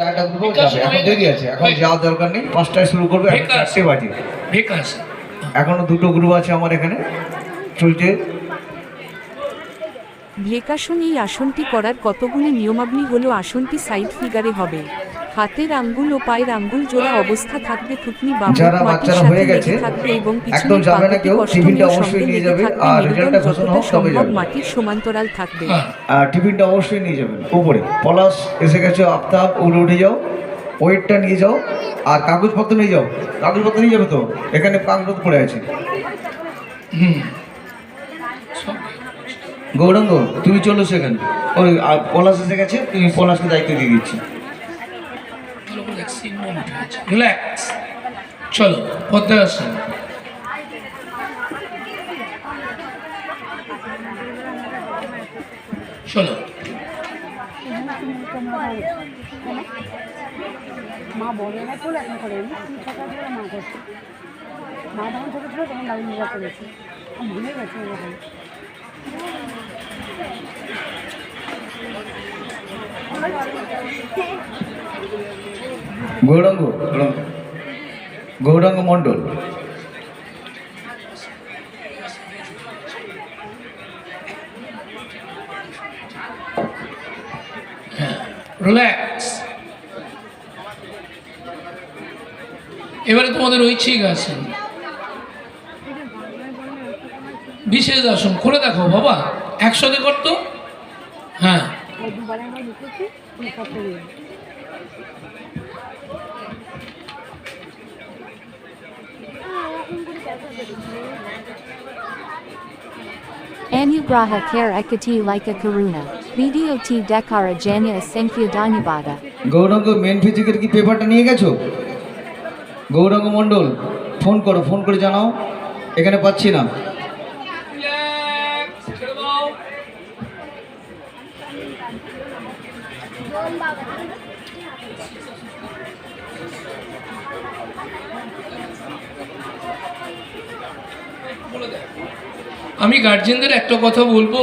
একটা গ্রুপও যাবে, এখন দেরি আছে, এখন যাওয়ার দরকার নেই, 5টায় শুরু করবে, এখন 4টে বাজে। বিকাশ এখনো 2টো গ্রুপ আছে আমার এখানে চলছে। ভেকাশন এই আসনটি করার কতগুলি নিয়মাবলী হলো আসনটি সাইড ফিগারে হবে, হাতের আঙ্গুল ও পায়ের আঙ্গুল জোড়া অবস্থা থাকবে, থুতনি বাম যারা মাটির বাচ্চারা সাথে হয়ে গেছে লেগে থাকবে এবং একদম পিছনের যাবে না পাগুটি কেউ, কষ্টনীয় টিফিনটা অবশ্যই সঙ্গে নিয়ে লেগে যাবে, থাকবে, আর মেরুদণ্ড রেজাল্টটা ঘোষণা যতটা হোক তবে সম্ভব যাবে। মাটির সমান্তরাল থাকবে। আর টিফিনটা অবশ্যই নিয়ে যাবেন উপরে। পলাশ এসে গেছে, আফতাব উড়ে উঠে যাও, ওয়েটটা নিয়ে যাও, আর কাগজপত্র নিয়ে যাও। কাগজপত্র নিয়ে যাবে তো, এখানে কাগজপত্র পড়ে আছে। গৌরাঙ্গ তুমি চলো সেখানে, ওই পলাশ এসে গেছে, তুমি পলাশকে দায়িত্ব দিয়ে দিচ্ছি। রিল্যাক্স, চলো পদ্মাসন। চলো মা বলে না চলে এখন করে সকাল করে মা করছে, মা যখন ছোটো ছিল তখন লাউন্ডিরা করেছে, ভুলে গেছে এরকম। গৌরাঙ্গ গৌরাঙ্গ মণ্ডল, রিল্যাক্স। এবারে তোমাদের ঐচ্ছিক আসন, বিশেষ আসন করে দেখো বাবা, একসাথে করতো। হ্যাঁ দুবার একবার ঢুকেছি করতে গিয়ে Anugraha care ekati like a karuna. Video T dekara janya asenkhya dhanyabada. Gauranga main ফিজিকের কি পেপারটা নিয়ে গেছো? গৌরাঙ্গ মণ্ডল ফোন করো, ফোন করে জানাও, এখানে পাচ্ছি না। আমি গার্জেনদের একটা কথা বলবো,